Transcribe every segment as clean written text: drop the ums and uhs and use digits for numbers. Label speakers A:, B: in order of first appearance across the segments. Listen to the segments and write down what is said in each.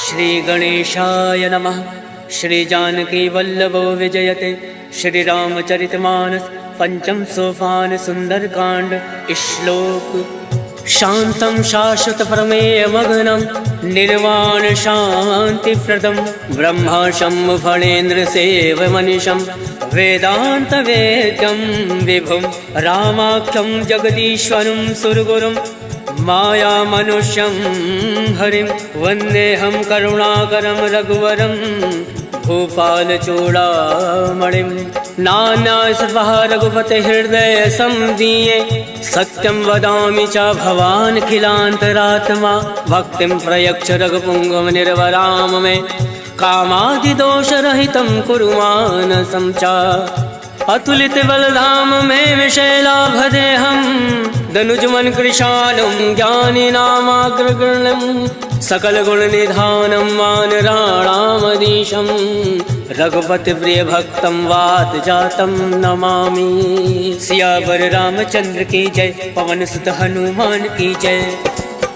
A: श्री गणेशाय नमः। श्री जानकी वल्लभो विजयते। श्री रामचरितमानस पंचम सोपान सुंदरकांड। श्लोक शांतं शाश्वत प्रमेय मग्नं निर्वाण शांति प्रदम ब्रह्माशं फणेन्द्र सेव मनीषं वेदांत वेद्यं विभुं रामाख्यं जगदीश्वरं सुरगुरुं माया मनुष्यं हरिं वन्देऽहं करुणाकरं रघुवरं भूपाल चूड़ामणिं। नान्यासर्वः रघुपते हृदय संदीये सत्यं वदामि च भवान् खिलान्तरात्मा भक्तिं प्रयच्छ रघुपुङ्गव निर्वराम मे कामादिदोषरहितं कुरु मानसं च। अतुलित बलधाम में विशैलाभदेहं दनुजमन कृशालं ज्ञानिनामाग्रगण्यं सकल गुण निधानं वानराणामधीशं रघुपति प्रिय भक्तं वात जातं नमामि। सियावर रामचंद्र की जय। पवन सुत हनुमान की जय।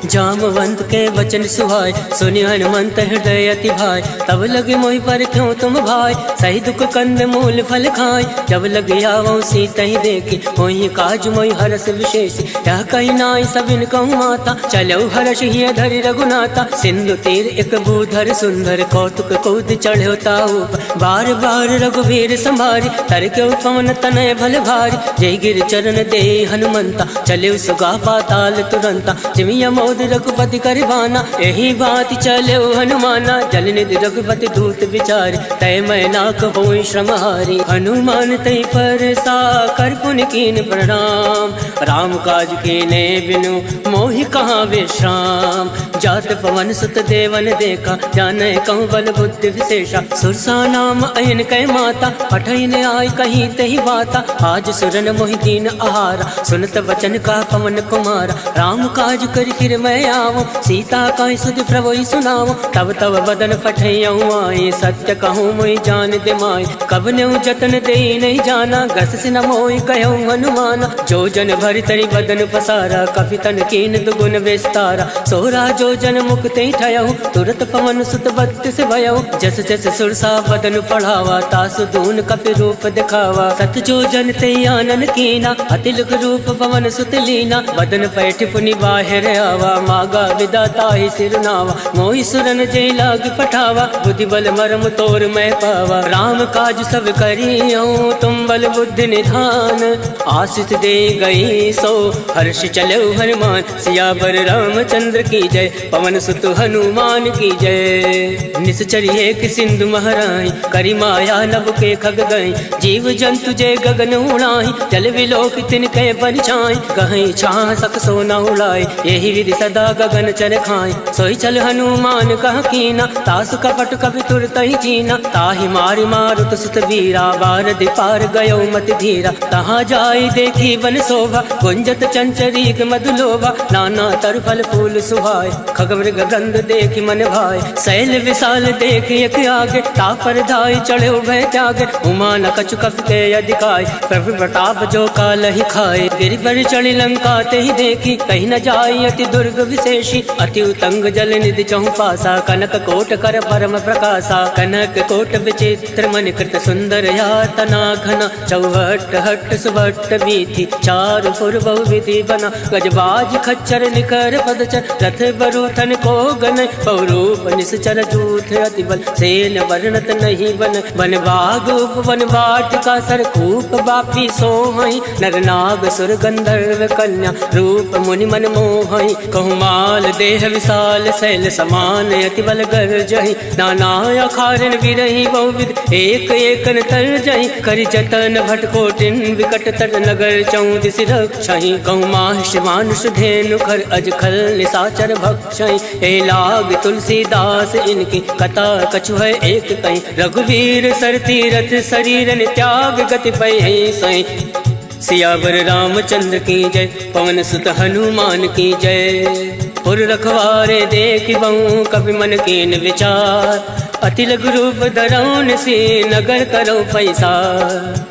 A: जामवंत के वचन सुहाय सुनि हनुमंत हृदय अति भाई। तब लगे मोहि पर क्यों तुम भाई सही दुख कंद मूल फल खाय। जब लगे आवो सीता ही देखी मोहि काज मोहि हरस विशेष। यह कही नाई सबिन कहूँ माता चलो हर्ष ही धरि रघुनाथा। सिंधु तीर एक भूधर सुंदर कौतुक कौद चढ़ो ताऊ बार बार रघुवीर संभारी तर क्यों पवन तनय भल भारी। जय गिर चरण दे हनुमंता चले सुगा पाताल तुरंता। जिमिया मोद रघुपति करवाना यही बात चले हनुमाना। जल निधि रघुपति दूत विचार तय मैना कहो श्रम हारी। हनुमान तय पर सा कर पुन कीन प्रणाम राम काज कीने बिनु मोहि कहाँ विश्राम। जात पवन सुत देवन देखा जाने कहूँ बल बुद्धि विशेषा। सुरसा नाम अयन कै माता पठन आय कहीं तही बाता। आज सुरन मोहि दीन आहारा सुनत वचन का पवन कुमारा। राम काज कर फिर मैं आवो सीता का सुध प्रभु सुनाओ। तब तब बदन फटैयऊँ आए सत्य कहूँ मोहि जान दे माय। कब न्यू जतन दे नहीं जाना गस से न मोहि कहूँ हनुमाना। जो जन भरि तरी बदन पसारा कपि तन कीन दुगुन विस्तारा। सोरा जो जन मुक्ति ठयऊ तुरत पवन सुत बत्तीस भयऊ। जस जस सुरसा बदन पढ़ावा तासु दून कपि रूप दिखावा। सत जो जन ते आनन कीना अतिलक रूप पवन सुत लीना। बदन पैठ पुनि बाहिर आवा मागा विदाता ही सिरनावा। मोहि सुरन जय लाग पठावा बुद्धि बल मरम तोर मैं पावा। राम काज सब करियो तुम बल बुद्धि निधान। आशीष दे गई सो हर्ष चलो हनुमान। सियावर रामचंद्र की जय। पवन सुत हनुमान की जय। निश्चर एक सिंधु महराई करी माया नभ के खग गई। जीव जंतु जय गगन उड़ाई जल विलोक तिनके परिछाई। कहीं छाह सक सोना उड़ाई यही विधि सदा गगन चर खाए। सोई चल हनुमान कह कीना तासु कपट कपि तुरत ही जीना। ताहि मारि मारुत सुत वीरा बारदि पार गयो मति धीरा। तहाँ जाई देखी वन शोभा गुंजत चंचरीक मधुलोभा। नाना तर फल फूल सुहाय खग मृग गंध देखी मन भाई। शैल विशाल देखी एक आगे तापर धाई चढ़े भय त्यागे। उमा न कछु कपि के अधिकाय प्रभु प्रताप जो काल ही खाए। गिरि पर चढ़ी लंका ते ही देखी कहीं न जाई अति दुर्ग विशेषी। अति उतंग जल निधि चहु पासा कनक कोट कर परम प्रकाशा। कनक कोट विचित्र मन कृत सुंदर यातना घना। चौहट हट सुभट वीथि चारु पुर बहु विधि बना। गजबाज खच्चर निकर पदचर रथ बरूथन को गन। पौरूप निश्चर जूथ अति बल सेन वर्णत नहीं बन। वन बाग उपवन वाटिका सरकूप बापी सोहई। नर नाग सुर गंधर्व कन्या रूप मुनि मन मोहई। कहूँ माल देह विशाल शैल समान अति बल गर्जहि। नाना अखारन विरहि बहुविध एक एकन तरजहि। करि जतन भटकोटिन विकट तर नगर चौदिस रक्षहि। कहूँ माहिष मानुष धेनु खर अज खल निशाचर भक्षहि। ए लाग तुलसीदास इनकी कथा कछु है एक कहीं। रघुवीर सर तीरथ शरीरन त्याग गति पै सई। सियावर रामचंद्र की जय। पवन सुत हनुमान की जय। पुर रखवारे देख बहु कवि मन कीन विचार। अति लघु रूप धरौन से नगर करो पैसा।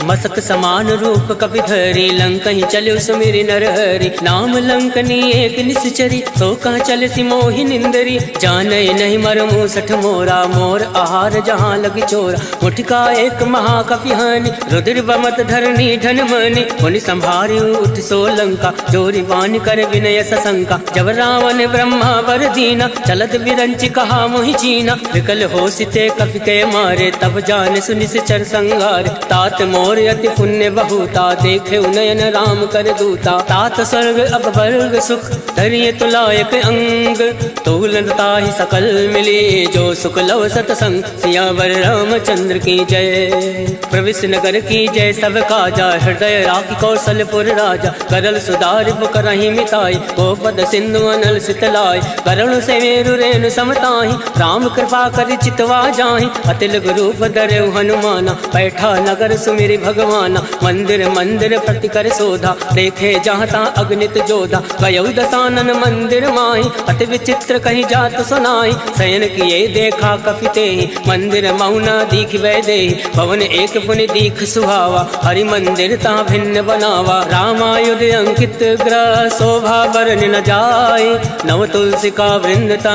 A: मसक समान रूप कपि धरी लंकहि चलो सुमिरि नरहरि। नाम लंकनी एक निश्चरी तो कह चल सी मोहि निंदरी। जाने नहीं मर मूसठ मोरा मोर आहार जहाँ लगी चोरा। मुठका एक महाकपि हानि रुद्र बमत धरनी धन मनि। मुनि संभारी उठ सो लंका जोरी वान कर विनय सशंका। जब रावण ब्रह्मा वर दीना चलत विरंच कहा मोहि चीना। विकल हो सिते कपि के मारे तब जान सुनि चर संगार। तात मोर अति पुण्य बहुता देखे नयन राम कर दूता। तात स्वर्ग अब वर्ग सुख धरिय तुलायक अंग। तोलता ही सकल मिले जो सुख लव सतसंग। सियावर रामचंद्र की जय प्रविश नगर की जय सब काजा। हृदय राखी कौशलपुर राजा करल सुधार करही मिताई। गोपद सिंधु अनल सितलाई करुण से मेरु रेणु समताही। राम कृपा कर चितवा जाहि अतिल रूप धरे हनुमाना। बैठा नगर सुमिरि भगवाना मंदिर मंदिर प्रति कर शोधा। देखे जहाँ तहाँ अग्नित जोधा गयौ दसानन मंदिर माही। अति विचित्र कहीं जात सुनाई शयन किए देखा कपिते। मंदिर मौना दीख वै दे भवन एक पुनि दीख सुहावा। हरि मंदिर ता भिन्न बनावा रामायुध अंकित ग्रह। शोभा बरन न जाए नव तुलसी का वृंदता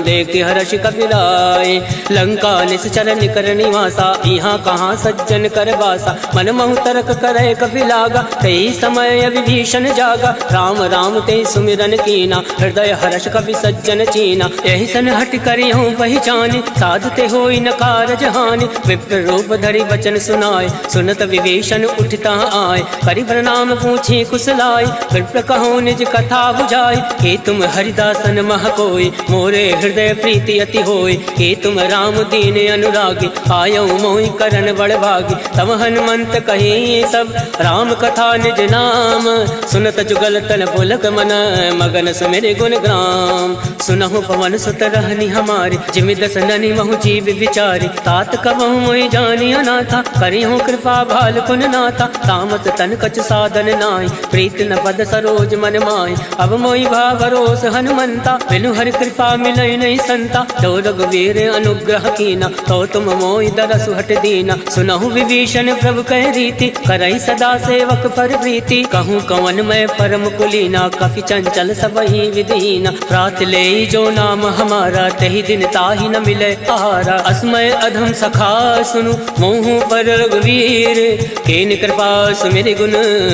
A: देख हर्ष कपिलाए। लंका निश्चर निकर निवासा यहाँ कहाँ सज्जन कर बासा। मन महु तर्क करे कपिलागा कई समय विभीषण जागा। राम राम ते सुमिरन कीना हृदय हर्ष कपि सज्जन चीना। यही सन हट करी हूँ पहचानी साधते होई न कारज हानि। विप्र रूप धरि वचन सुनाए सुनत विभीषण उठता आए। करि प्रणाम पूछी कुशलाय विप्र कहो निज कथा बुझाई। हे तुम हरिदासन मह कोई मोरे हृदय प्रीति अति होई। हे तुम राम दीन अनुरागी आयो मोहि करन बड़ भागी। तब हनुमंत कही सब राम कथा निज नाम। सुनत जुगल तन पुलक मन मगन सुमिरि गुण ग्राम। सुनहु पवन सुत रहनी हमारी जिमि दस ननि महु जीव विचारी। तात कबहु मोहि जानी अनाथा करिहु कृपा भाल कुन नाथा। तामस तन कछ साधन नाहि प्रीत न पद सरोज मन माहि। अब मोहि भा भरोस हनुमंता बिनु हरि कृपा मिलै नहीं संता। तो रघुवीर अनुग्रह कीना तो तुम मोहि दरसु हट दीना। सुनहु विभीषण प्रभु कह रीति करई सदा सेवक पर प्रीति। कहूँ कवन मैं परम कुलीना कपि चंचल सबहि विदीना। रात ले जो नाम हमारा तही दिन ताहि न मिले आहारा। अस्मय अधम सखा सुनु मोहु पर रघुवीर। केन कृपा सुमिरि गुण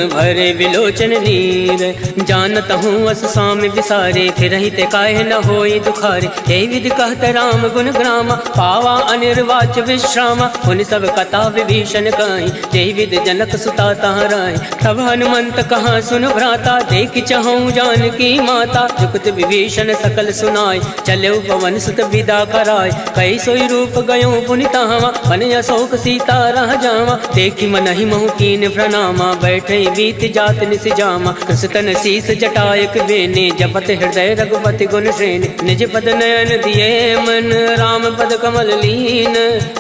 A: भरे विलोचन नीर। जानत हूँ अस स्वामी विसारे फिर ते काहे न होई दुखारे। हे विधि कहत राम गुण ग्रामा पावा अनिर्वाच विश्रामा। उन सब कथा विभीषण कहीं जय विधि जनक सुता तहाँ रही। तब हनुमंत कहाँ सुन भ्राता देख चहु जानकी माता। जुगत विभीषण सकल सुनाय चले पवन सुत विदा कराय। कई सोई रूप गयो पुनि तहाँ मन अशोक सीता रह जावा। देखी मन ही महु कीन प्रणामा बैठे बीत जात निस जामा। कृष्ण शीस जटायक बेने जपत हृदय रघुपति गुण श्रेणी। निज पद नयन दिए मन राम पद कमल लीन।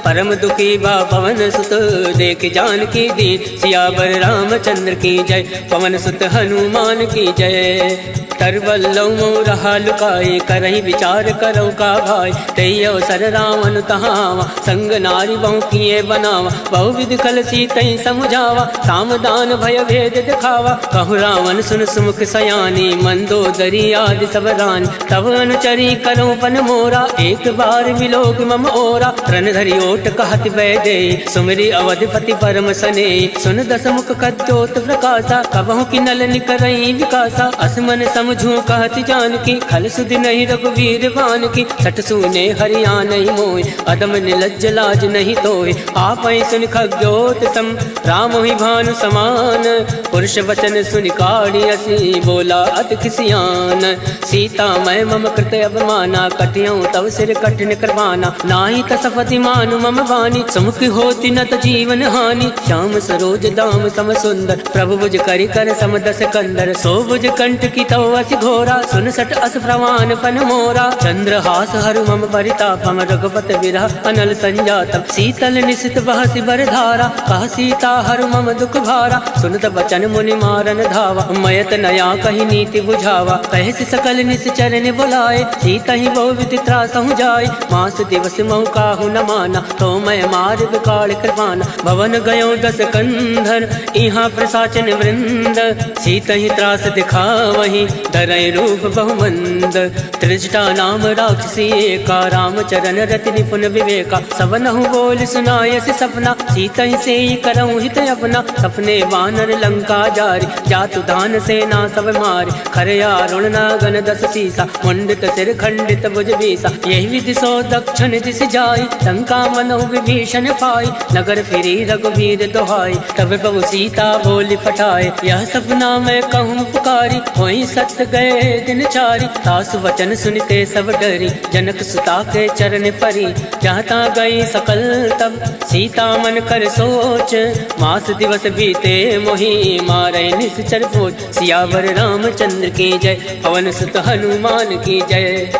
A: परम दुखी बा पवन सुत देख जानकी दीन। सियावर रामचंद्र की जय पवन सुत हनुमान की जय। तरवल्लौ रहा लुकाए करही विचार करो का भाई। तई अवसर रावण तहावा संग नारी बहु किए बनावा। बहु विधि कल सीतई समुझावा सामदान भय भेद दिखावा। कहु रावण सुन सुमुख सयानी मंदोदरी आदि सब रानी। तब अनुचरी करो पन मोरा एक बार विलोक मम ओरा। रण धरि ओट कहत वै दे सुमिरि अवधिपति परम सने। सुन दस मुख कद्योत प्रकाशा कबहु की नल निकरई विकासा। असमन समझू कहत जानकी खल सुधि नहीं रघुवीर बान की। सट सुने हरिया नहीं मोय अदम निलज्ज लाज नहीं तोय। आप सुन खग्योत सम राम ही भानु समान। पुरुष वचन सुन काढ़ी असी बोला अति खिसियान। सीता मैं मम कृत अवमाना कटियों तव सिर कठिन करवाना। नाही तसपति मानु मम वाणी सुमुख होती न त जीवन हानि। श्याम सरोज दाम सम सुंदर प्रभु भुज करि कर समदस कंदर। सो भुज कंठ की तो असी घोरा, सुन सट अस प्रवान फन मोरा। चंद्रहास हरु मम परितापम, रघुपति विरह अनल संजातम। शीतल निशित बहसि बर धारा, कह सीता हरु मम दुख भारा। सुनत बचन मुनि मारन धावा, मयत नया कही नीति बुझावा। कहसि सकल निश्चर ने बुलाए, सीता ही बहु विधि त्रासहु जाय। मास दिवस महु काहू न माना, तो मैं मार विकाल कृपाना। भवन गयो दस कंधर, इहाँ प्रसाचन वृंद। सीता ही त्रास दिखावही, धरय रूप बहुमंद। त्रिजटा नाम राक्षसी एका, रामचरण रति निपुण विवेका। सबनहु बोल सुनायसि सपना, सीता ही से करऊँ हित अपना। सपने वानर लंका जारी, जातु दान सेना सब मारी। खरया रुणना गण दस सीसा, मुंडित सिर खंडित भुज बीसा। यही विधि सो दक्षिण दिस जाई, लंका मनो विभीषण पाई। नगर फिरी रघुवीर दोहाई, तब प्रभु सीता बोली पठाए। यह सपना मैं कहूँ पुकारी, होई सत्य गए दिन चारी। सासु वचन सुनते सब डरी, जनक सुता के चरण परी। जहाँ ता गई सकल तब, सीता मन कर सोच। मास दिवस बीते मोही, मारे निश्चर पोच। सियावर रामचंद्र की जय, पवन सुत हनुमान की जय।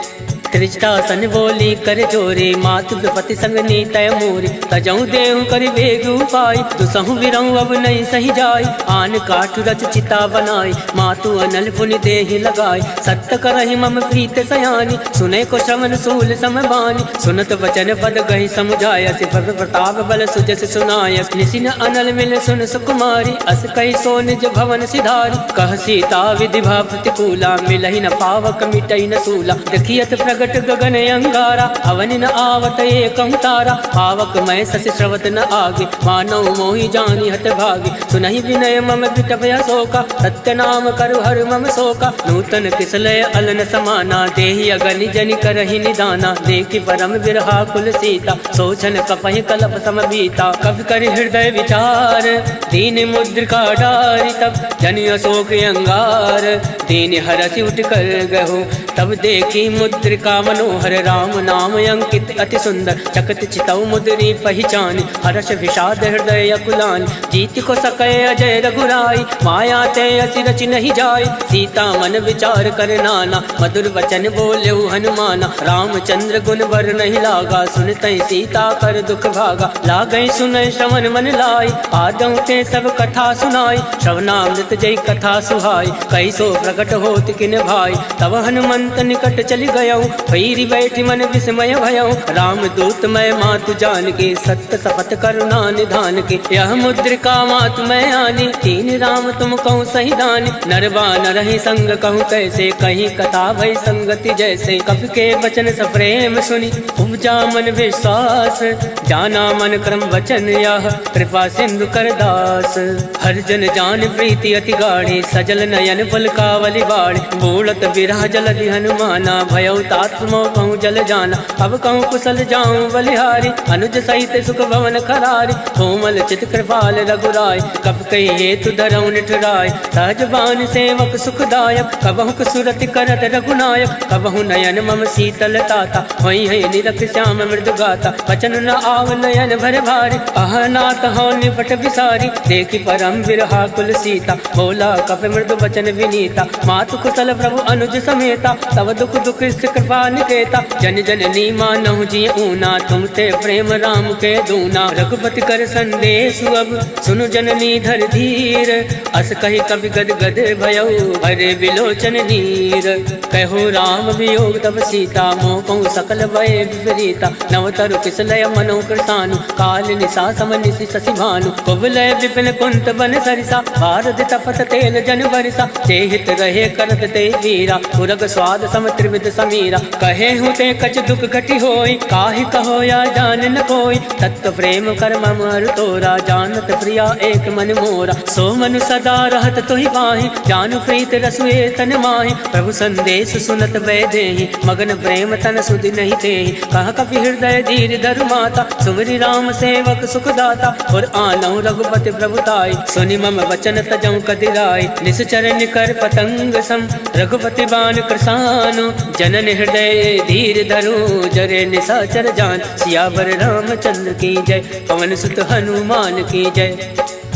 A: त्रिजटा सन बोली कर जोरे, मातु विपति संग नीतय मोरे। तजऊ देहु कर बेग उपाय, दुसहु विरऊ अब नहीं सही जाय। आन काठ रच चिता बनाई, मातु अनल पुनि देहि लगाई। सत्य करहि मम प्रीत सयानी, सुने को श्रवण सूल समबानी। सुनत वचन पद गहि समुझाय, सिर प्रताप बल सुजस सुनाय। निसिन अनल मिल सुन सुकुमारी, अस कहि सो निज भवन सिधारी। कह सीता विधि भा प्रतिकूला, मिलहि न पावक मिटई न सूला। देखियत प्रगट गगन अंगारा, अवनि न आवत एकं तारा। पावक मैं ससि श्रवत न आगे, मानव मोहि जानी हत भागे। सुनहि विनय मम विटपय शोका, सत्य नाम करु हर मम शोका। नूतन किसलय अलन समाना, देहि अगनि जनि करहि निदाना। देखि परम विरहा कुल सीता, सोचन कपहि कलप सम बीता। कवि कर हृदय विचार, दीन मुद्रिका डारि। तब जनि अशोक अंगार, दीन हरसि उठ कर गहु। तब देखी मुद्रिका मनोहर, राम नाम अंकित अति सुंदर। चकित चितौ मुद्री पहचानी, हर्ष विषाद हृदय अकुलानी। जीत को सकै अजय रघुराई, माया ते असि रचि नहीं जाय। सीता मन विचार कर नाना, मधुर वचन बोलेउ हनुमाना। रामचंद्र गुण वर नहीं लागा, सुनतै सीता कर दुख भागा। लागै सुनय श्रवण मन लाई, आदौ ते सब कथा सुनाई। श्रवणामृत जय कथा सुहाई, कैसो प्रकट होत किन भाई। तब हनुमंत निकट चली गयौ, भैरी बैठी मन विस्मय भयौ। राम दूत मैं मातु जान के, सत्य शपथ करुणा निधान के। यह मुद्रिका मातु मैं आनी, तीन राम तुम कहूँ सही दानी। नरवा न रही संग कहूँ कैसे, कहीं कथा भई संगति जैसे। कवि के वचन सप्रेम सुनी, उपजा मन विश्वास। जाना मन क्रम वचन यह, कृपा सिंधु कर दास। हर जन जान प्रीति अति गाढ़ी, सजल नयन पलकावली बाढ़। बूढ़त विरह जलधि हनुमाना, भयउ तात मोह कहूँ जल जाना। अब कहूँ कुशल जाऊँ बलिहारी, अनुज सहित सुख भवन खरारी। कोमल चित कृपाल रघुराय, कब कही हेतु धरऊ निठुराय। सहजबान सेवक सुखदायक, कबहु सुरति करत रघुनायक। कबहु नयन मम शीतल ताता, वही है निरख श्याम मृदु गाता। वचन न आव नयन भर भारी, अहनाथ हो निपट विसारी। देखी परम विरहा कुल सीता, बोला कप मृदु वचन विनीता। मातु कुशल प्रभु अनुज समेता, तब दुख दुख कृपा निकेता। जन जननी मानहु जी ऊना, तुम ते प्रेम राम के दूना। रघुपति कर संदेश अब, सुनु जननी धर धीर। अस कही कवि गद गद भयउ, भरे विलोचन नीर। कहो राम वियोग तब सीता, मोह कहूँ सकल भय विपरीता। नवतरु किसलय मनो कृतानु, काल निशा सम निशि शशि भानु। कुबलय विपिन कुंत बन सरिसा, भारत तपत तेल जन बरिसा। चेहित रहे करत ते वीरा, पुरग स्वाद सम त्रिविध समीरा। कहे हूँ ते कछ दुख घटी होई, काहि कहो या जान न कोई। तत्व प्रेम कर मम अरु तोरा, जानत प्रिया एक मन मोरा। सो मनु सदा रहत तोहि बाहि, जानु प्रीत रसुए तन माहि। प्रभु संदेश सुनत वै देहि, मगन प्रेम तन सुधि नहीं तेहि। कह कपि हृदय धीर धरु माता, सुमरि राम सेवक सुखदाता। और आनौ रघुपति प्रभुताई, सुनि मम वचन तजौ कदिराई। निश्चर निकर पतंग सम, रघुपति बान कृसानु। जनन हृदय धीर धरु, जरे निशाचर जान। सियावर रामचंद्र की जय, पवन सुत हनुमान की जय।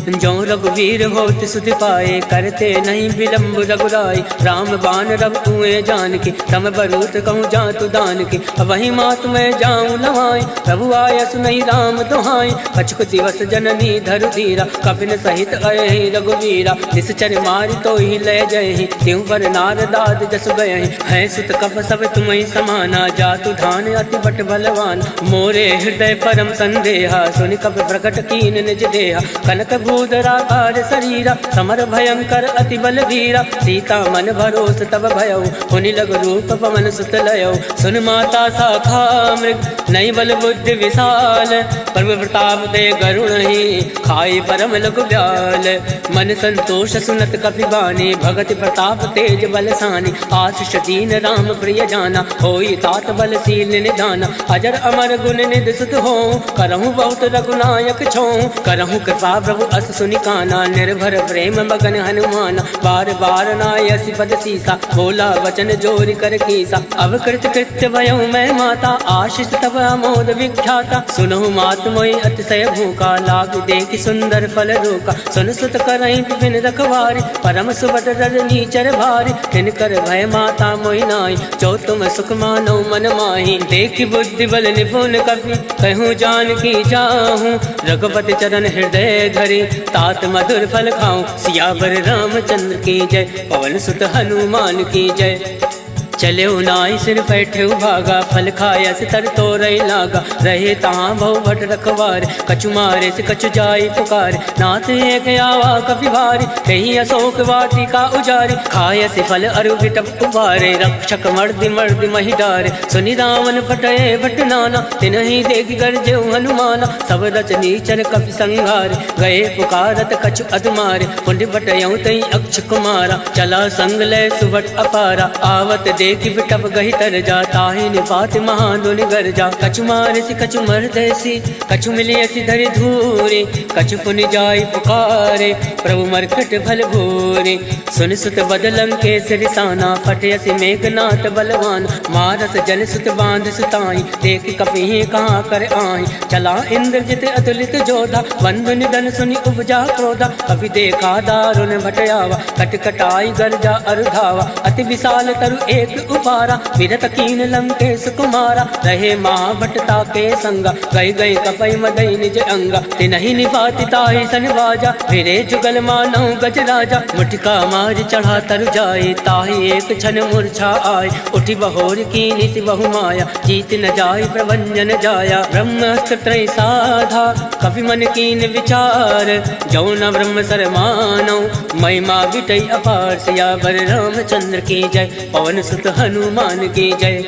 A: जो रघुवीर होत सुधि पाए, करते नहीं विलम्ब रघुराई। राम बाण रब कुएं जान की, तम बरूत कहूँ जातु दान की। वही मात मैं जाऊँ लवाई, प्रभु आय सुनई राम दुहाई। कछुक दिवस जननी धरु धीरा, कपिन सहित अहि रघुवीरा। निश्चर मारि तो ही ले जय, त्यों पर नारदाद जस गए। है सुत कप सब तुम्हें समाना, जातु धान अति बट बलवान। मोरे हृदय परम संदेहा, सुनि कप प्रकट कीन निज देहा। कनक भूधराकार शरीरा, समर भयंकर अति बल वीरा। सीता मन भरोस तब भयो, पुनि लग रूप पवन सुत लयो। सुन माता शाखा मृग, नई बल बुद्धि विशाल। प्रभु प्रताप दे गरुण ही, खाई परम लघु ब्याल। मन संतोष सुनत कपि बानी, भगति प्रताप तेज बलसानी। आशीष दीन राम प्रिय जाना, होई तात बलशील निधाना। अजर अमर गुण निधि सुत हो, करहूँ बहुत रघुनायक छो। करहूँ कृपा प्रभु अस सुनि काना, निर्भर प्रेम मगन हनुमाना। बार बार नायसि पद सीसा, बोला वचन जोरि कर कीसा। अब कृत कृत्य भयउ मैं माता, आशीष तब अमोद विख्याता। सुनहु मात मोहि अतिशय भूखा, लाग देखि सुंदर फल रूका। सुन सुत करहीं विपिन रखवारी, परम सुभद्र रजनी चर भारी। किनकर भय माता मोहि नाई, जो तुम सुख मानो मन माही। देखि बुद्धि बल निपुण कपि, कहूँ जानकी जाहूँ। रघुपति चरण हृदय धरि, तात मधुर फल खाऊं। सियावर रामचंद्र की जय, पवन सुत हनुमान की जय। चले नाई सिर बैठे भागा, फल खाया से तर तो रही लागा। रहे तहाँ बहु भट रखवार, कछु मारे से कछु जाई पुकार। नाथ एक आवा कपि भारी, कहीं अशोक वाटिका उजारी। खाय से फल अरु विटप उबारे, रक्षक मर्दि मर्दि महि डारे। सुनि रावण फटए भट नाना, तिनहि देखि गर्जे हनुमाना। सब रचनी चर कपि संहारे, गए पुकारत कछु अधमारे। कुंड बटयऊ तई अक्ष कुमारा, चला संग लय सुभट अपारा। आवत देखि बिटप गहि तर जा, ताहि निपात महादुनि गर जा। कछु मारसि कछु मरदैसि, कछु मिलियसि धरि धूरे। कछु पुनि जाई पुकारे, प्रभु मरकट भल भूरे। सुन सुत बदलं के सिरसाना, फटयसि मेघनाथ बलवान। मारस जन सुत बांध सुताई, देखि कपिहि कहाँ कर आहि। चला इंद्रजित अतुलित जोधा, बंधु निधन सुनि उपजा क्रोधा। कपि देखा दारुण भटयावा, कटकटाई गर्जा अरुधावा। अति विशाल तरु एक उपारा, विरत कीन लंकेश कुमारा। रहे महाभटता के संगा, गई गई कपई मदई निज अंगा। तिनहि निपाति ताहि सन बाजा, फिरे जुगल मानव गज राजा। मुठिका मार चढ़ा तर जाए, ताहि एक क्षण मूर्छा आए। उठि बहोर कीनि सि बहु माया, जीत न जाय प्रभंजन जाया। ब्रह्मास्त्र त्रय साधा, कपि मन कीन विचार। जौ न ब्रह्म सर मानौ, महिमा विटई अपार। सियावर रामचंद्र की जय, पवन सुत हनुमान की जय।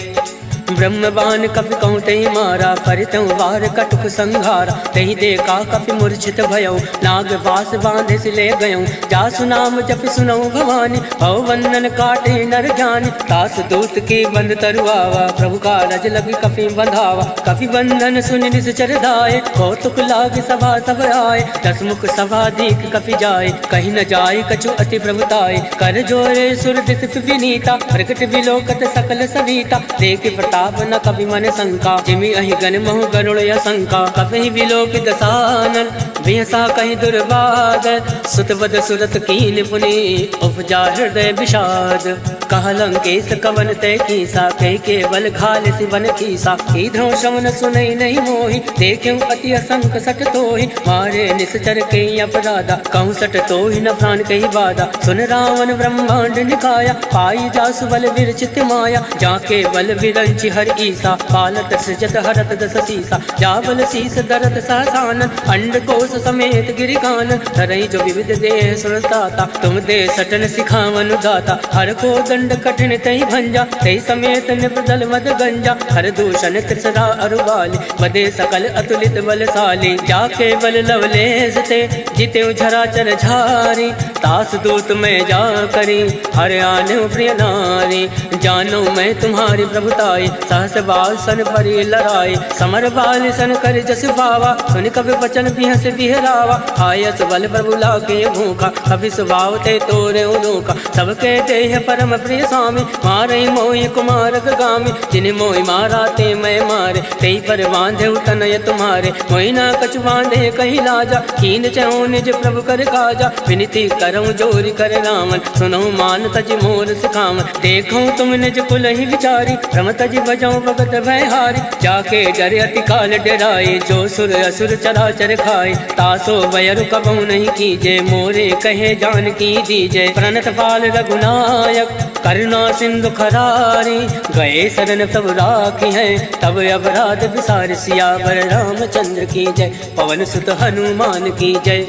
A: ब्रह्म बाण कपि कहूँ तहि मारा, परितौ वार कटुक संघारा। तहि देखा कपि मूर्छित भयउ, नाग वास बांधे से ले गयऊ। जासु नाम जपि सुनऊ भवानी, भव बंधन काटे नर ज्ञानी। तास दूत की बंद तरुआवा, प्रभु का रज लगी कपि बंधावा। कपि बंधन सुनि निश्चर धाये, कौतुक लाग सभा सब आए। दस मुख सभा दीख कपि जाए, कहीं न जाय कछु अति प्रभुताय। कर जोरे सुर दिस विनीता, प्रकट विलोकत सकल सविता। देख प्रताप न कभी मन शंका, जिमि अहि गण महु गरुड़ असंका। कभी विलोक दसानन, बिहसा कहीं दुर्बाद। सुत बद सुरत कीन पुनि, उपजा हृदय विषाद। कह लंकेश कवन तय कीसा, कह केवल घाल सिवन कीसा। इधरों श्रवण सुनई नहीं मोहि, देखूं अति असंक सट तोहि। मारे निश्चर के अपराधा, कहूँ सट तोहि न प्राण कही बाधा। सुन रावण ब्रह्मांड निकाया, पाई जासु बल विरचित माया। जाके बल विरंचि हर ईसा, पालत सृजत हरत दस सीसा। जाबल शीस दरत सहसान, अंड कोश समेत गिरिकान। धरई जो विविध देह सुरताता, तुम दे सटन सिखावन दाता। हर को दंड कठिन तई भंजा, तई समेत निपदल मद गंजा। हर दूषण त्रिसरा अरुबाली, बदे सकल अतुलित बलशाली। जाके बल लवलेश ते, जिते झराचर झारी। तास दूत में जा करी, हर आने प्रिय नारी। जानो मैं तुम्हारी प्रभुताई, सहस बाल सन परी लड़ाई। समर बाल सन कर जस पावा, सुन कभी बचन बिहस बिहरावा। आयस बल प्रभु लाके भूखा, कभी स्वभाव ते तोरे उनोखा। सबके देह परम प्रिय स्वामी, मारई मोहि कुमार गामी। जिन मोहि मारा ते मैं मारे, तेई पर बांधे तनय तुम्हारे। मोहिना कछ बांधे कही लाजा, कीन चहु निज प्रभु कर काजा। विनती करऊँ जोरी कर रावण, सुनहु मान तज मोर सिखावन। देखूँ तुम निज कुल ही विचारी, भ्रम तज बजाऊँ भगत भय हारी। जाके डर अति काल डराए, जो सुर असुर चराचर खाए। तासो वयरु कबहु नहीं कीजे, मोरे कहे जान की दीजे। प्रणत पाल रघुनायक, करुणा सिंधु खरारी। गए शरण तब राखी है, तब अपराध विसार। सियावर रामचंद्र की जय, पवन सुत हनुमान की जय।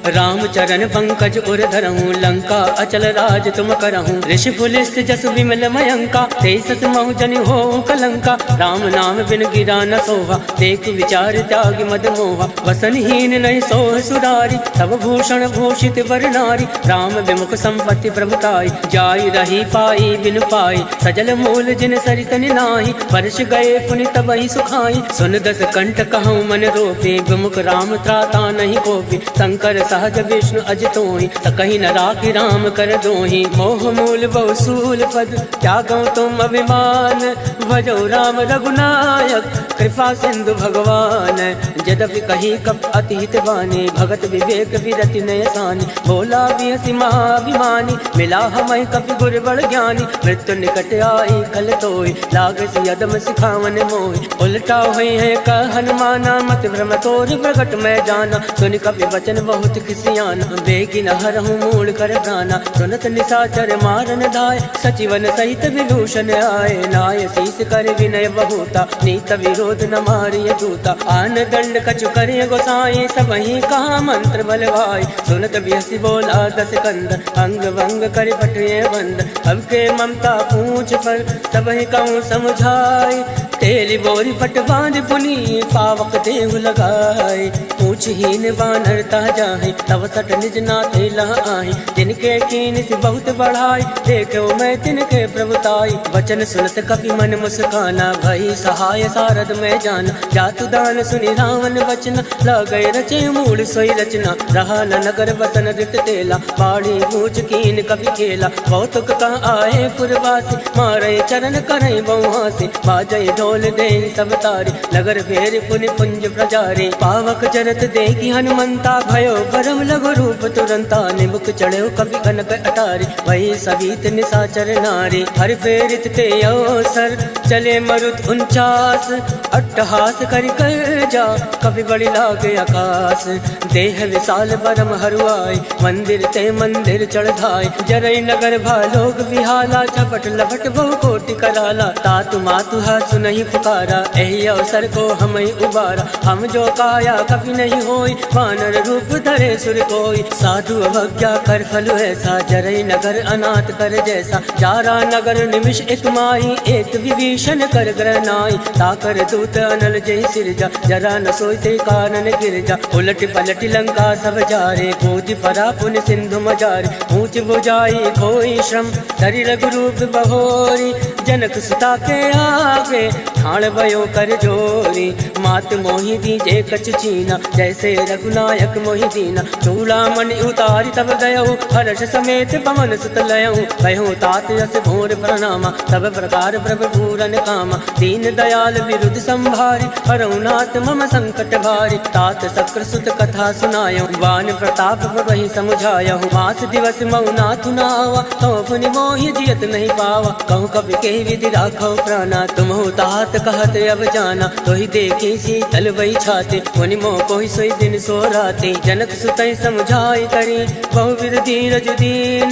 A: राम चरण पंकज उर धरहूँ, लंका अचल राज तुम करहूँ। ऋषि पुलिस जस विमल मयंका, तेसस महु जनि हो कलंका। राम नाम बिन गिरा न सोहा, देख विचार त्याग मद मोहा। वसनहीन नहीं सोह सुरारी, सब भूषण भूषित वर नारी। राम विमुख संपत्ति प्रभुताई, जाई रही पाई बिन पाई। सजल मूल जिन सरित नाही, वर्ष गए पुनि तबहि सुखाई। सुन दस कंठ कहूँ मन रोपे, विमुख राम त्राता नहीं कोपी। शंकर सहज विष्णु अजितोहि, सकहि न राखि राम कर दोहि। मोह मूल बहुसूल पद, त्यागौ तुम अभिमान। भजौ राम रघुनायक, कृपा सिंधु भगवान। यद्यपि कही कप अति हित बानी, भगत विवेक विरति नय सानी। बोला बिहसि महाभिमानी, मिला हमहि कपि गुर बड़ ज्ञानी। मृत्यु निकट आई खल तोहि, लागसि यदम सिखावन मोहि। उलटा हुई है कह हनुमाना, मत भ्रम तोर प्रगट मैं जाना। सुनि कपि वचन बहुत किसियाना, बेगी न हरहूँ मूल कर प्राणा। सुनत निशाचर मारन धाय, सचिवन सहित विभूषण आए। नाय शीस कर विनय बहुता, नीत विरोध न मारिय दूता। आन दंड कछु करे गोसाई, सबहि कहा मंत्र बलवाई। सुनत बिहसि बोला दस कंद, अंग भंग कर पठिए बंद। अब के ममता पूछ पर, सबहि कहूँ समझाई। तेली बोरी पट बांध पुनी, पावक देहु लगाए। पूछहीन बानर ताजा है, तब सट निज नाथे लह आए। जिनके कीन से बहुत बढ़ाई, देखो मैं तिनके प्रभुताई। वचन सुनत कपि मन मुस्काना, भई सहाय सारद में जाना। जातु दान सुनि रावण वचन, लगै रचे मूल सोई रचना। रहा न नगर बसन रित तेला, बाड़ी पूछ कीन कपि खेला। कौतुक कह आए पुरवासी, मारे चरण करई बहुहासी। बाजय ढोल दे सब तारी, नगर फेर पुनि पुंज प्रजारी। पावक चरत देखी हनुमंता, भयो परम लघु रूप तुरंता। निमुख चढ़ो कवि कनक अटारी, वही सवित निशाचर नारी। हर फेरित ते अवसर, चले मरुत 49। अट्टहास करि कर जा, कवि बड़ी लागे आकाश। देह विशाल परम हरुआई, मंदिर ते मंदिर चढ़ धाय। जरई नगर भालोग विहाला, झपट लपट बहु कोटि कराला। तातु मातु हा सुनहि पुकारा, एहि अवसर को हमहि उबारा। हम जो काया कभी नहीं होई, वानर रूप धरे सुर कोई। साधु अवज्ञा कर फल ऐसा, जरई नगर अनाथ कर जैसा। जारा नगर निमिष एक माही, एक विभीषण कर ग्रह नाई। ताकर दूत अनल जय सिरजा, जरा न सोचते कानन गिरजा। उलट पलट लंका सब जारे, कूद परा पुन सिंधु मजारे। ऊंच बुझाई कोई श्रम, धरि रघुरूप बहोरी। जनक सुता के आगे, ठाण भयो कर जोरी। मात मोहि दीजे कछ चीना, जैसे रघुनायक मोहि दीना। चूड़ामणि उतारी तब गयऊ, हर्ष समेत पवन सुत लयऊ। कहो तात यस भोर प्रणामा, सब प्रकार प्रभु पूरन कामा। दीन दयाल विरुद्ध संभारी, हरऊ नाथ मम संकट भारी। तात शक्र सुत कथा सुनायो, वान प्रताप वही समुझायो। मास दिवस मऊ नाथु नावा, तो पुनि मोहि जियत नहीं पावा। कहूँ कवि के विधि राखो प्राणा, तुम हो तात कहत अब जाना। तो ही देखी शीतल वही छाते, मुनि मोह कोई सोई दिन सो राते। जनक सुतई समझाई करी, बहुविध धीरज दीन।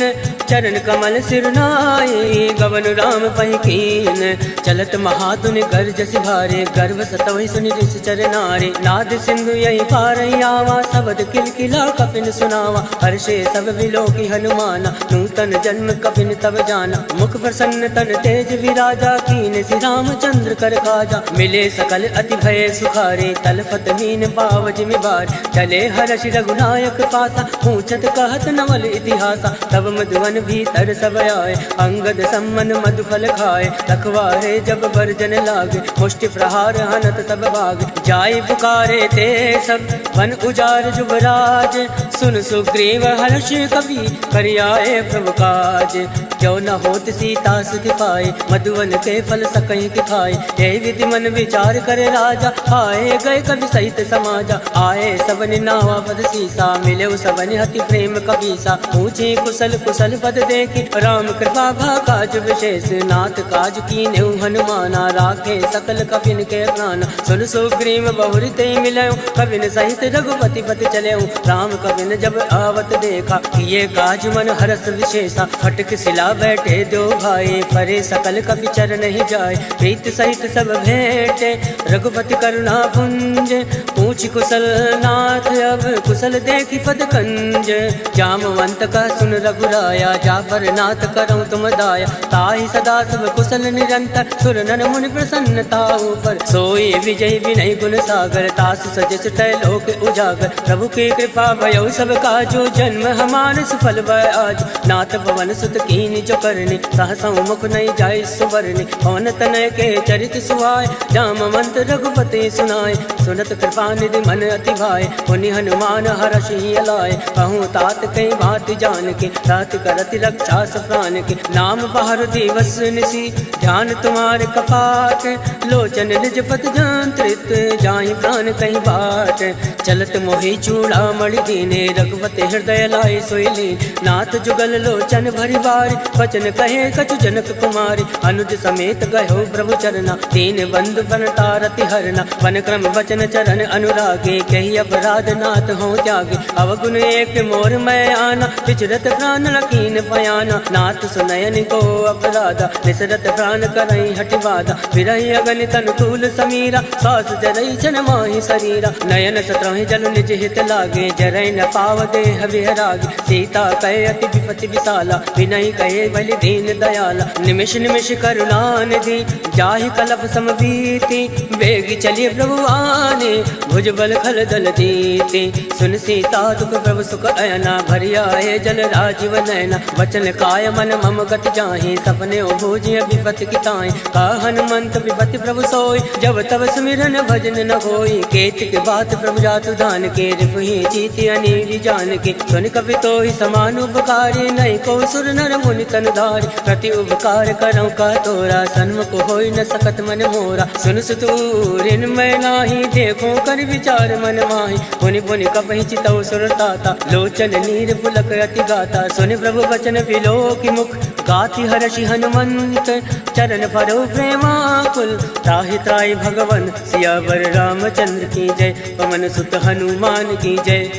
A: चरण कमल सिर नाई, गवन राम पहि कीन। चलत महातुनि गर्ज सिभारे, गर्भ सतवहि सुनि ऋषि चर नारे। नाद सिंधु यही पारई आवा, शब्द किलकिला कपिन सुनावा। हर्षे सब विलोकी हनुमाना, नूतन जन्म कपिन तब जाना। मुख प्रसन्न तन तेज विराजा, कीन श्री रामचंद्र कर काजा। मिले सकल अति भय सुखारे, तलफत मीन पाव जिमि बार। चले हर्षि रघुनायक पासा, पूछत कहत नवल इतिहासा। तब मधुवन भीतर सब आए, अंगद सम्मन मधुफल खाए। रखवारे जब बरजन लागे, मुष्टि प्रहार हनत सब भाग। जाय पुकारे ते सब, वन उजार जुबराज। सुन सुग्रीव हर्ष कवि, करियाए प्रभु काज। क्यों न होत सीता सुति पाए, मधुवन के फल सकहीं के खाए। यही विधि मन विचार करे राजा, आए गए कवि सहित समाजा। आए सबनि नावा पद सीसा, मिले सबनि हति प्रेम कबीसा। पूछे कुशल कुशल पद देखी, राम कृपा भा काज विशेष। नाथ काज कीन्हु हनुमाना, राखे सकल कपिन के प्राण। सुन सुग्रीव बहुरि ते मिलयो, कविन सहित रघुपति पति चलयो। राम कविन जब आवत देखा, किए काज मन हरस विशेषा। फटक सिला बैठे दो भाई, परे सकल कपि चरण ही जाए। प्रीत सहित सब भेंटे, रघुपति करुणा पुंज। पूछ कुशल नाथ अब कुशल देखी पद कंज। जामवंत का सुन रघुराया, जाफर नाथ करऊँ तुम दाया। ताहि सदा सब कुशल निरंतर, सुर नर मुनि प्रसन्नता ऊपर। सोई विजय विनय गुण सागर, तास सजस तैलोक उजागर। प्रभु की कृपा भयउ सब काजो, जन्म हमार सफल भय आज। नाथ पवन सुत कीनि जो करनी, सहसा मुख नहीं जाय सुवरनी। पवन तनय के चरित सुहाय, जामवंत रघुपति सुनाय। सुनत कृपा निधि मन अति भाय, पुनि हनुमान हरषि अलाय। कहूँ तात कई बात जान के, रात करति रक्षा सप्रान के। नाम पहर दिवस निसी, ध्यान तुम्हारे कपाट। लोचन निज पत जंत्रित, जाहि प्राण कहीं बाट। चलत मोहि चूड़ा मणि दीने, रघुपति हृदय लाय सोइली। नाथ जुगल लोचन भरि बारी, वचन कहे कछु जनक कुमारी। अनुज समेत गयो प्रभु चरना, दीन बंधु बन तारति हरना। वन क्रम वचन चरण अनुरागे, कही अपराध नाथ हो त्यागे। अवगुण एक मोर मैं आना, विचरत प्राण लकीन पयाना। नाथ सुनयन को अपराधा, निसरत प्राण करई हटि बाधा। विरहि अगन तन तूल समीरा, सास जरई छन माहि शरीरा। नयन सत्रहि जल निज हित लागे, जरई न पाव देह विहरागे। सीता कहे अति विपति विशाला, विनय कहे बलि दीन दयाला। निमिष निमिष करुणा निधि, जाहि कलप समबीति। वेग चलिए प्रभु आने, भुज बल खल दल जीते। सुन सीता दुख प्रभु सुख अयना, भरि आए जल राजीव नयना। वचन काय मन मम गति जाहि, सपने भोजिय विपति की ताई। का हनुमंत विपति प्रभु सोई, जब तब सुमिरन भजन न होई। केतिक बात प्रभु जातु दान के, रिपुहि जीति अनीवि जान के। सुन कपि तोहि समान उपकारी, नहीं को सुर नर मुनि तन धारी। प्रति उपकार करऊँ का तोरा, सन्मुख होई न सकत मन मोरा। सुन सुतूरिन मैं नाही, देखो कर विचार मन माही। पुनि पुनि कपहि चितौ सुर ताता, लोचन नीर पुलक अति गाता। सुनि प्रभु वचन विलोकि मुख, गाति हर्षि हनुमंत। चरण परो प्रेमाकुल, त्राहि त्राहि भगवन। सियावर रामचंद्र की जय, पवन सुत हनुमान की जय।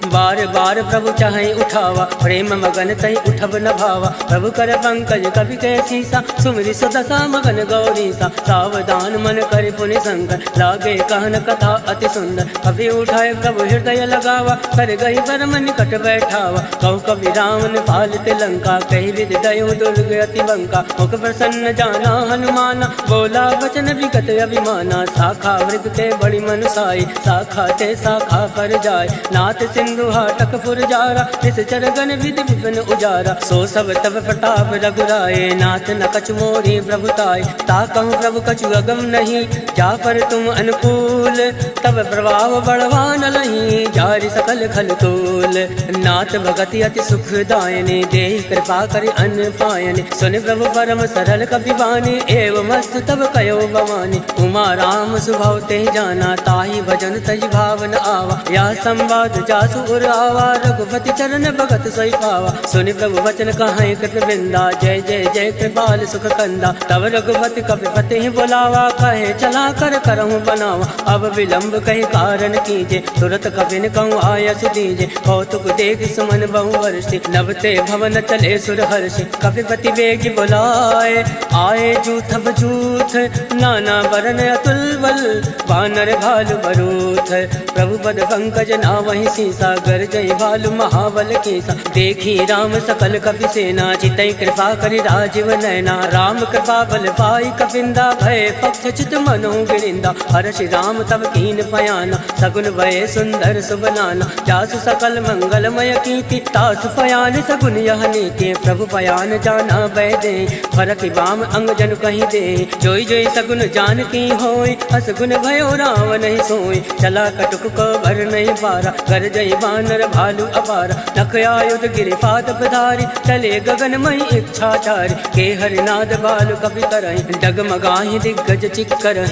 A: बार बार प्रभु चाहे उठावा, प्रेम मगन तहि उठब न भावा। प्रभु कर पंकज कवि के सीसा, सुमिरि सुदशा मगन गौरीसा। सावधान मन कर पुनि शंकर, लागे कहन कथा अति सुंदर। कवि उठाए प्रभु हृदय लगावा, कर गई परम निकट बैठावा। कहु कवि रावण पालित लंका, कही विधि दयो दुर्ग अति बंका। मुख प्रसन्न जाना हनुमाना, बोला वचन विगत अभिमाना। शाखा वृक्ष के बड़ी मनुसाई, शाखा ते शाखा पर जाय। नाथ सिंधु हाटक पुरजारा, इस चरगन विधि विपिन उजारा। सो सब तब प्रताप रघुराए, नाथ न कछु मोरी प्रभुताय। ताकहु प्रभु कछु अगम नहीं, जापर तुम अनुकूल। तब प्रभाव बढ़वान लही, जारि सकल खल तोल। नाथ भगति अति सुख दायने, देहि कृपा करि अन्न पायने। सुन प्रभु परम सरल कपि बानी, एवं मस्त तब कयो भवानी। उमा राम सुभाव ते जाना, ताहि भजन तज भावन आवा। या संवाद जासु आवा, रघुपति चरण भगत सोई पावा। सुनि प्रभु वचन कहाई कृत बिंदा, जय जय जय कृपाल सुख कंदा। तब रघुपति कपिपति ही बुलावा, कहे चला कर करहूँ बनावा। अब विलंब कही कारण कीजे, तुरत कपिन कहूँ आयस दीजे। कौतुक देख सुमन बहु वर्षि, नभते भवन चले सुर हर्षि। कपिपति बेग बुलाए, आए जूथ बजूथ। नाना वरन अतुल बल, वानर भालु बरूथ। प्रभु पद पंकज नावहि सीसा, गर्जय भालु महाबल केसा। देखी राम सकल कपि सेना, चितई कृपा करि राजीव नयना। राम कृपा बल पाई कपिंदा, भय पक्ष चित मनो गिरिंदा। हर्षि राम तब कीन पयाना, सगुन भय सुंदर सुबनाना। जासु सकल मंगलमय कीर्ति, तासु पयान सगुन यह नीति। प्रभु पयान जाना भय दे, फरक बाम अंग जन कहीं दे। जोई जोई सगुन जान की होय, असगुन भयो राम नहीं सोय। चला कटुक को भर नहीं पारा, गर्जय वानर भालू अपार नख आयुध गिरिफात पधारी चले गगन मई इच्छाचारी के हरिनाद बालु कवि करहि डगमगाहि दिग्गज चिक्कर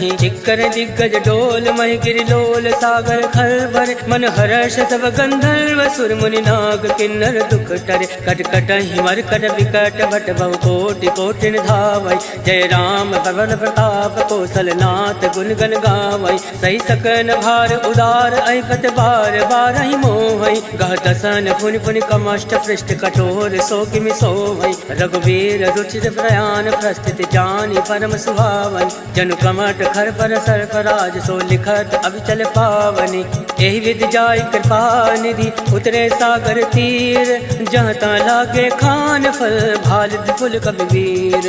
A: दिग्गज डोल महि गिरिलोल सागर खलबर मन हर्ष सब गंधर्व सुर मुनि नाग किन्नर दुख टरे कटकटहि मरकट विकट भट बहु कोटि कोटिन धावै जय राम पवन प्रताप कौशलनाथ गुण गण गावै सही सकन भार उदार ऐफत बार बारहि मोहै गह दसन फुनि फुनि कमष्ट पृष्ठ कठोर सो किमि सोवै रघुवीर रुचिर प्रयाण प्रस्थित जानि परम सुभावन जनु कमट खर पर सरफराज सो लिखत अविचल पावनी एहि विधि जाय कृपा निधि उतरे सागर तीर जहाँ ता लागे खान फल भाल फुल कबीर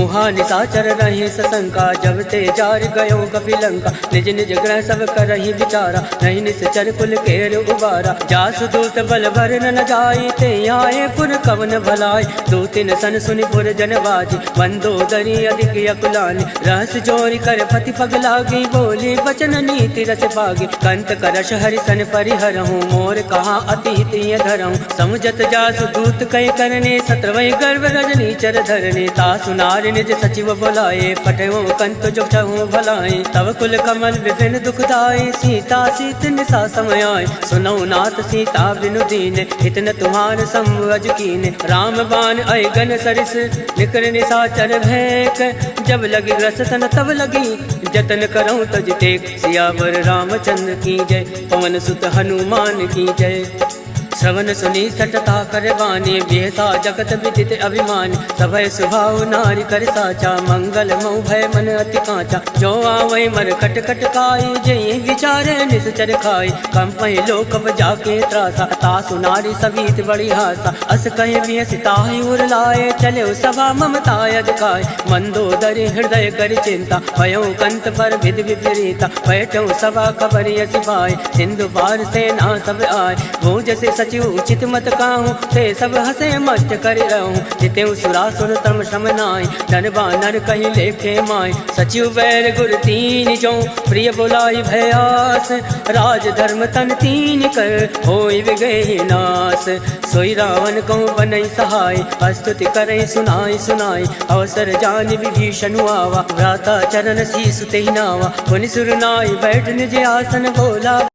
A: उहाँ निशाचर रहे सशंका जब ते जार गयो कपिलंका निज निज ग्रह सब करहि विचारा नहीं निश्चर कुल केर उबारा जासु दूत बल भर न जाई ते आए पुर कवन भलाई दो तीन सन सुनि पुर जनबाजी बंदो दरी अधिक अकुलानी रहस जोरी कर पति पग लागी बोली वचन नीति रस पागी कंत करश हरिसन परिहरहूँ मोर कहा अतीत धरहूँ समुझत जासु दूत कई करने सत्रवै गर्भ रजनी चर धरने तासु नार निज सचिव बोलाए फटहो कंत जो छहु भलाए तव कुल कमल विभिन्न दुखदाई सीता सीत निशा समय आए सुनौ नाथ सीता बिनु दीन इतन तुम्हार संवज कीन राम बाण अयगन सरिस निकर निशाचर भैक जब लगी रसतन तब लगी जतन करऊँ तज टेक सियावर रामचंद्र की जय पवन सुत हनुमान की जय श्रवण सुनी सटता कर बानी बेहसा जगत विदित अभिमानी सभय सुभाव नारी कर साचा मंगल मऊ भय मन अति कांचा जो आवै मर खट खट खाई जय विचारे निश्चर खाई कंपहि लोक जाके त्रासा तासु नारी सभीत बड़ी हासा अस कहे भी सिताहि उर लाए चले सभा ममता अधिकाय मंदोदरी हृदय कर चिंता भयो कंत पर विध विपरीता बैठो सभा खबर सिपाही सिंधु पार सेना सब आए वो जैसे सचिव उचित मत काहूँ ते सब हसे मस्त कर रहूँ जिते सुरासुर तम श्रम नाय धन बानर कही लेखे माय सचिव बैर गुर तीन जो प्रिय बोलाई भयास राज धर्म तन तीन कर होई विगहि नास सोई रावण कहूँ बनई सहाय स्तुति करई सुनाई सुनाई अवसर जान विभीषण आवा भ्राता चरण शीस तेहि नावा पुनि सुर नाई बैठ निज आसन बोला।